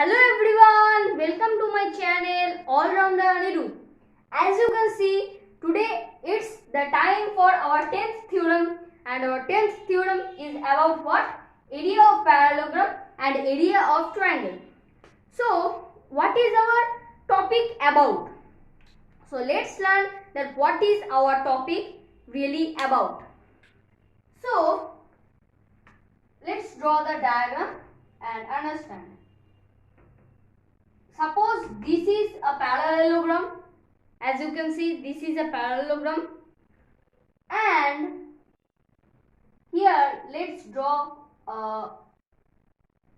Hello everyone, welcome to my channel All Rounder Anirudh. As you can see, today it's the time for our 10th theorem, and our 10th theorem is about what? Area of parallelogram and area of triangle. So, what is our topic about? So, let's learn that what is our topic really about. So, let's draw the diagram and understand. Suppose this is a parallelogram. As you can see, this is a parallelogram, and here let's draw a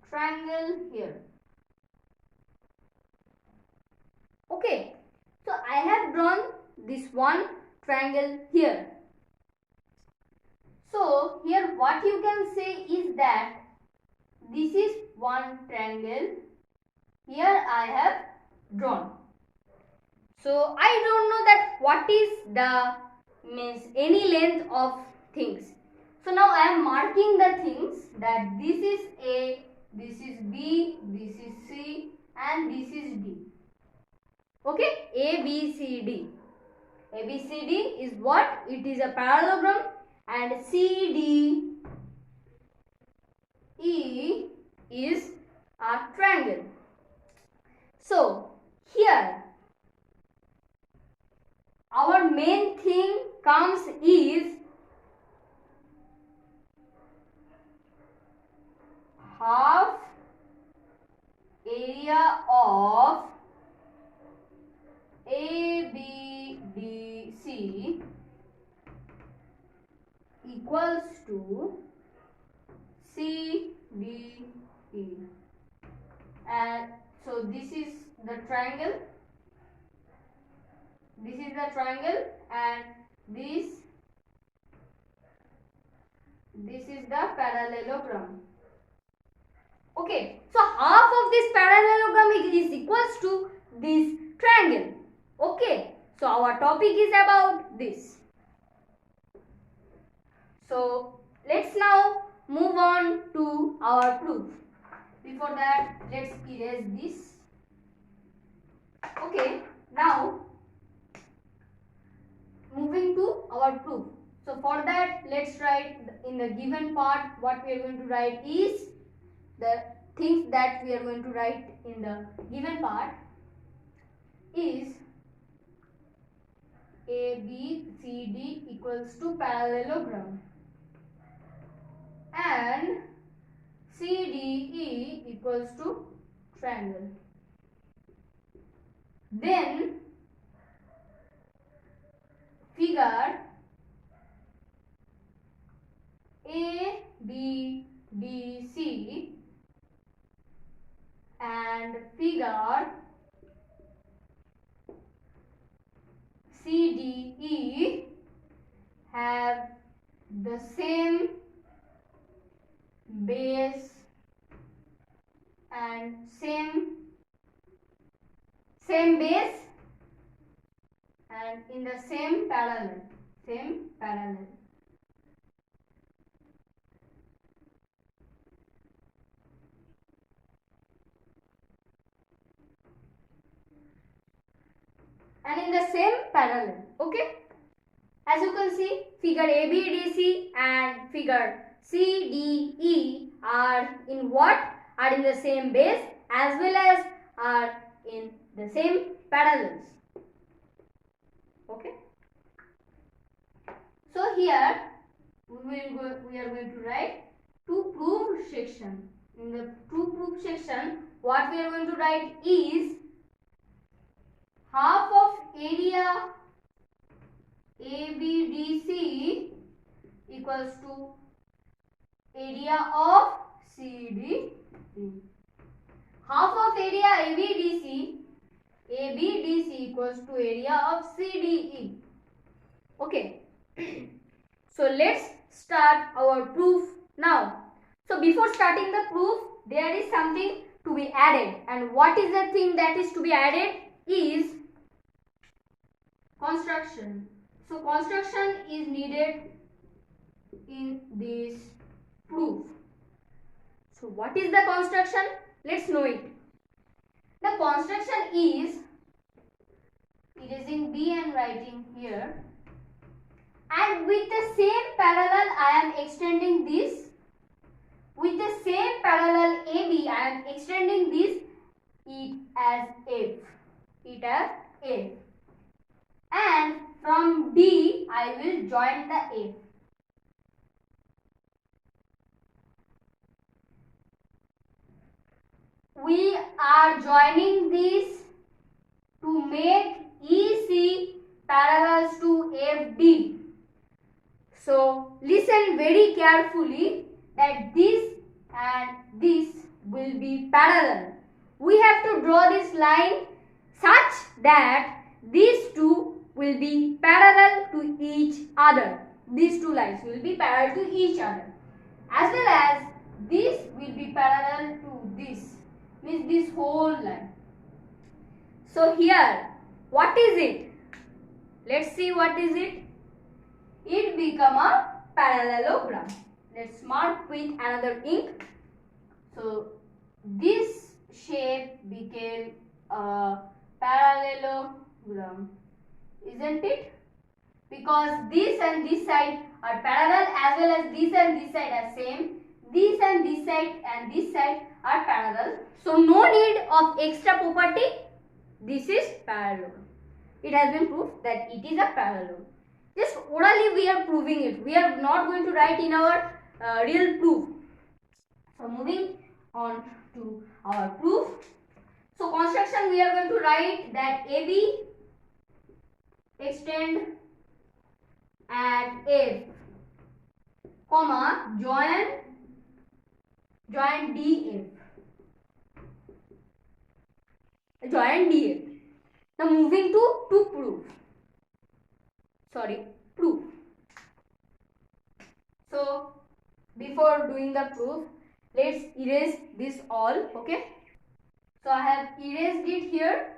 triangle here. Okay, so I have drawn this one triangle here. So here what you can say is that this is one triangle. Here I have drawn. So I don't know that what is the means any length of things. So now I am marking the things that this is A, this is B, this is C and this is D. Okay, A, B, C, D. A, B, C, D is what? It is a parallelogram, and C, D, E is a triangle. So here our main thing comes is half area of ABDC equals to CDE. And so this is the triangle. This is the triangle, and this is the parallelogram. Okay, so half of this parallelogram is equals to this triangle. Okay, so our topic is about this. So let's now move on to our proof. Before that, let's erase this. Okay, now moving to our proof. So for that, let's write in the given part. What we are going to write is the things that we are going to write in the given part is ABCD equals to parallelogram and CDE equals to triangle. Then figure ABDC and figure CDE have the same base and same base and in the same parallel. And in the same parallel. Okay, as you can see, figure ABDC and figure CDE are in what? Are in the same base as well as are in the same parallels. Okay, so here we are going to write to prove section. In the to prove section, what we are going to write is half of area ABDC equals to area of CDE. Half of area ABDC equals to area of CDE. Okay. So let's start our proof now. So before starting the proof, there is something to be added, and what is the thing that is to be added is construction. So construction is needed in this proof. So what is the construction? Let's know it. The construction is erasing B and writing here, and with the same parallel I am extending this. With the same parallel AB I am extending this it as F. It as F. And from D I will join the F. We are joining this to make EC parallels to FD. So listen very carefully that this and this will be parallel. We have to draw this line such that these two will be parallel to each other. These two lines will be parallel to each other, as well as this will be parallel to this, means this whole line. So here, what is it? Let's see what is it. It become a parallelogram. Let's mark with another ink. So this shape became a parallelogram, isn't it? Because this and this side are parallel, as well as this and this side are same. This and this side are parallel. So no need of extra property. This is parallelogram. It has been proved that it is a parallelogram. Just orally we are proving it. We are not going to write in our real proof. So moving on to our proof. So construction we are going to write that AB extend at F, comma join DF. Join DF. Now moving to proof. Proof. So before doing the proof, let's erase this all. Okay. So I have erased it here.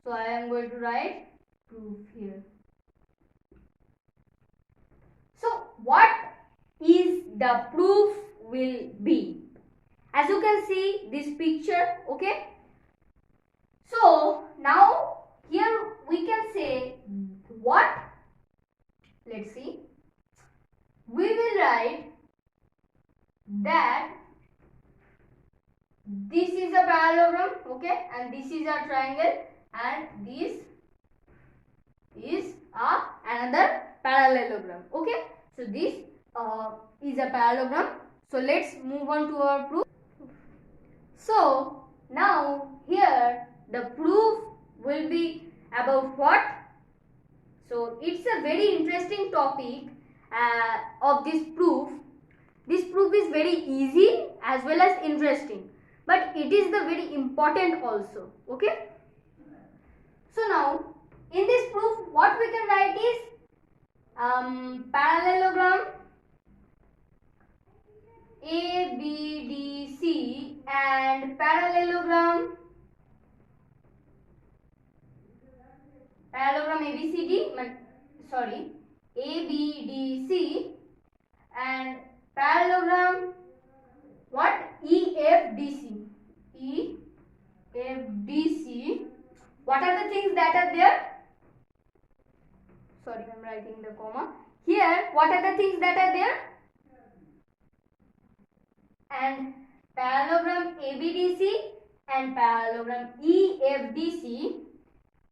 So I am going to write proof here. So what is the proof will be? As you can see this picture. Okay. So now here we can say what. Let's see. We will write that this is a parallelogram, okay, and this is a triangle, and this is another parallelogram, okay. So this is a parallelogram. So let's move on to our proof. So now here the proof will be about what? So it's a very interesting topic of this proof. This proof is very easy as well as interesting, but it is the very important also. Okay. So now in this proof, what we can write is parallelogram ABDC and parallelogram ABDC and parallelogram what? EFDC. EFDC. What are the things that are there? Sorry, I am writing the comma. Here, what are the things that are there? And parallelogram ABDC and parallelogram EFDC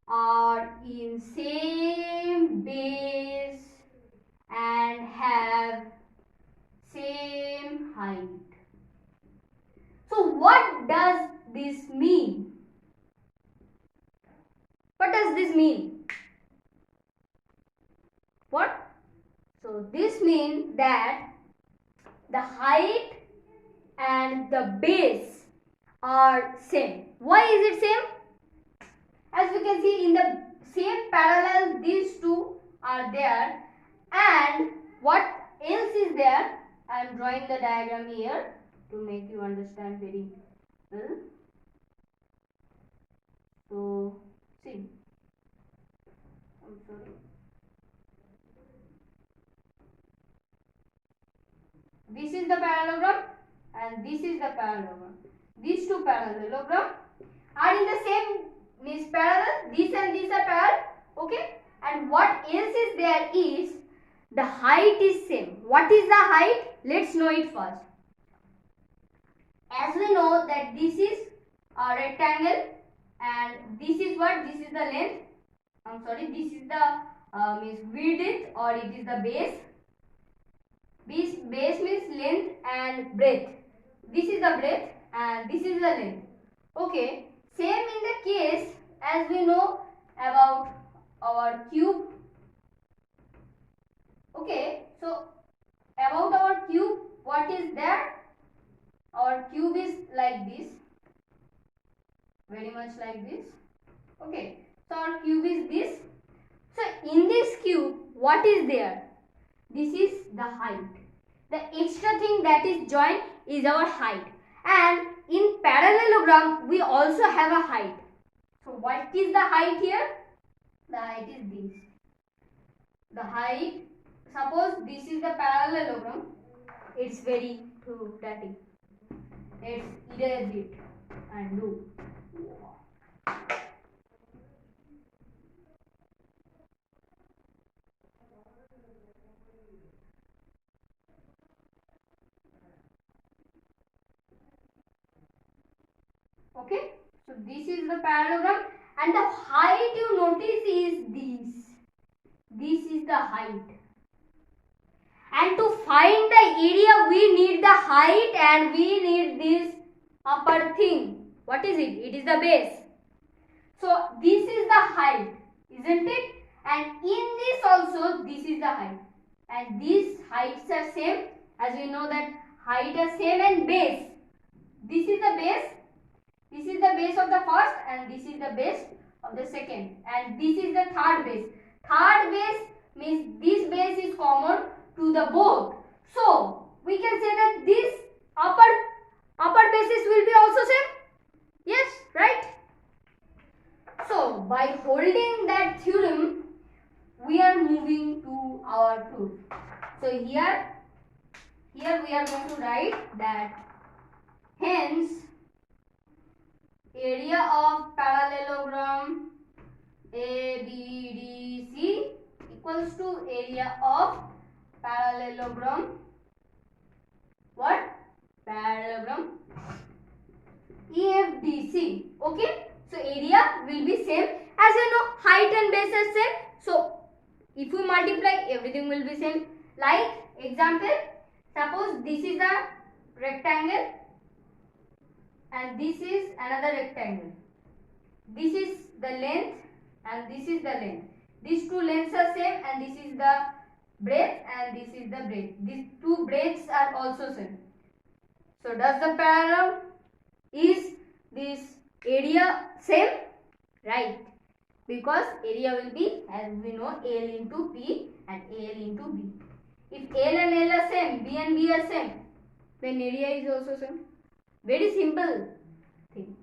are in same base and have same height. So what does this mean? What does this mean? What? So this means that the height and the base are same. Why is it same? As we can see in the same parallel, these two are there, and what else is there? I am drawing the diagram here to make you understand very well. So see, I'm sorry. This is the parallelogram and this is the parallelogram. These two parallelogram are in the same means parallel. This and this are parallel. Okay. And what else is there is the height is same. What is the height? Let's know it first. As we know that this is a rectangle and this is what? This is the length. I'm sorry, this is the means width or it is the base. Base means length and breadth. This is the breadth and this is the length. Okay. Same in the case as we know about our cube. Okay. So about our cube, what is that? Our cube is like this. Very much like this. Okay. So our cube is this. So in this cube, what is there? This is the height. The extra thing that is joined is our height. And in parallelogram, we also have a height. So what is the height here? The height is this. The height, suppose this is the parallelogram. It's very dirty. Let's erase it and do. Okay, so this is the parallelogram and the height you notice is this. This is the height. And to find the area we need the height and we need this upper thing. What is it? It is the base. So this is the height, isn't it? And in this also this is the height. And these heights are same, as we know that height are same and base. This is the base. This is the base of the first and this is the base of the second and this is the third base. Third base means this base is common to the both. So we can say that this upper bases will be also same. Yes, right? So by holding that theorem, we are moving to our proof. So here we are going to write that hence area of parallelogram ABDC equals to area of parallelogram what? Parallelogram EFDC. Okay, so area will be same, as you know height and base are same. So if we multiply, everything will be same. Like example, suppose this is a rectangle and this is another rectangle. This is the length and this is the length. These two lengths are same and this is the breadth and this is the breadth. These two breadths are also same. So does the parallel is this area same? Right. Because area will be, as we know, L into P and L into B. If L and L are same, B and B are same, then area is also same. Very simple thing.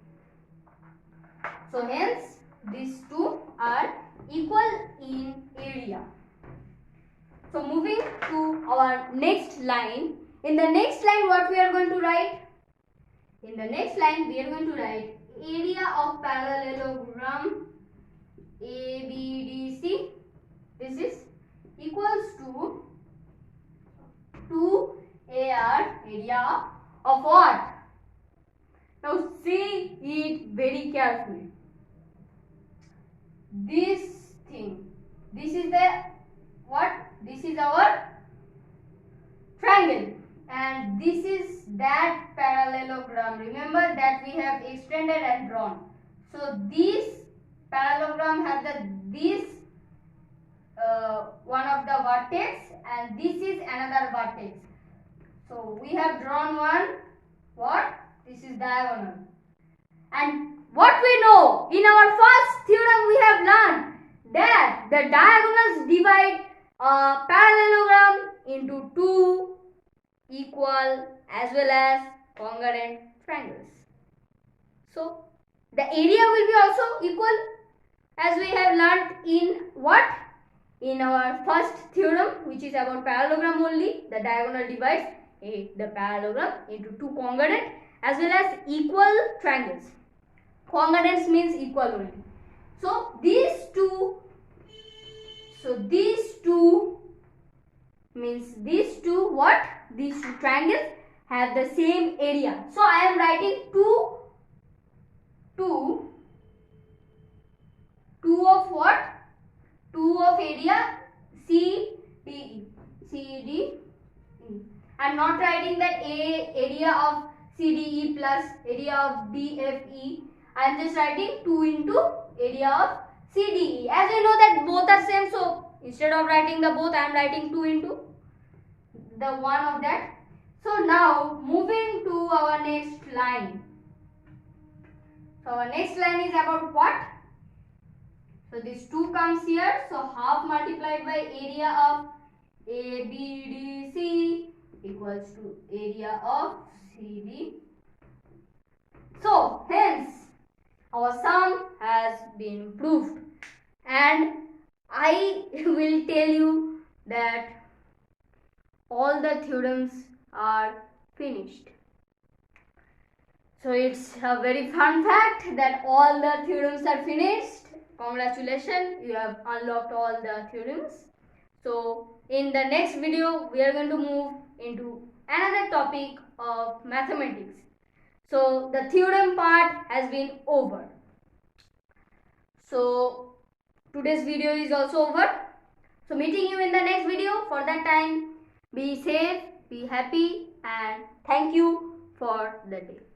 So hence these two are equal in area. So moving to our next line. In the next line what we are going to write? In the next line we are going to write area of parallelogram ABDC. This is equals to 2AR area of what? Now see it very carefully. This thing. This is the what? This is our triangle. And this is that parallelogram. Remember that we have extended and drawn. So this parallelogram has this one of the vertex and this is another vertex. So we have drawn one. What? This is diagonal. And what we know in our first theorem we have learned that the diagonals divide a parallelogram into two equal as well as congruent triangles. So the area will be also equal, as we have learnt in what? In our first theorem, which is about parallelogram only. The diagonal divides the parallelogram into two congruent as well as equal triangles. congruence means equal only. So these two means these two triangles have the same area. So I am writing 2 of what? 2 of area CDE. I am not writing that area of CDE plus area of DFE. I am just writing 2 into area of CDE. As you know that both are same, so instead of writing the both, I am writing 2 into the one of that. So now moving to our next line. So our next line is about what? So this 2 comes here. So half multiplied by area of ABDC equals to area of CD. So hence our sum has been proved, and I will tell you that all the theorems are finished. So it's a very fun fact that all the theorems are finished. Congratulations, you have unlocked all the theorems. So in the next video we are going to move into another topic of mathematics. So the theorem part has been over. So today's video is also over. So meeting you in the next video. For that time, be safe, be happy, and thank you for the day.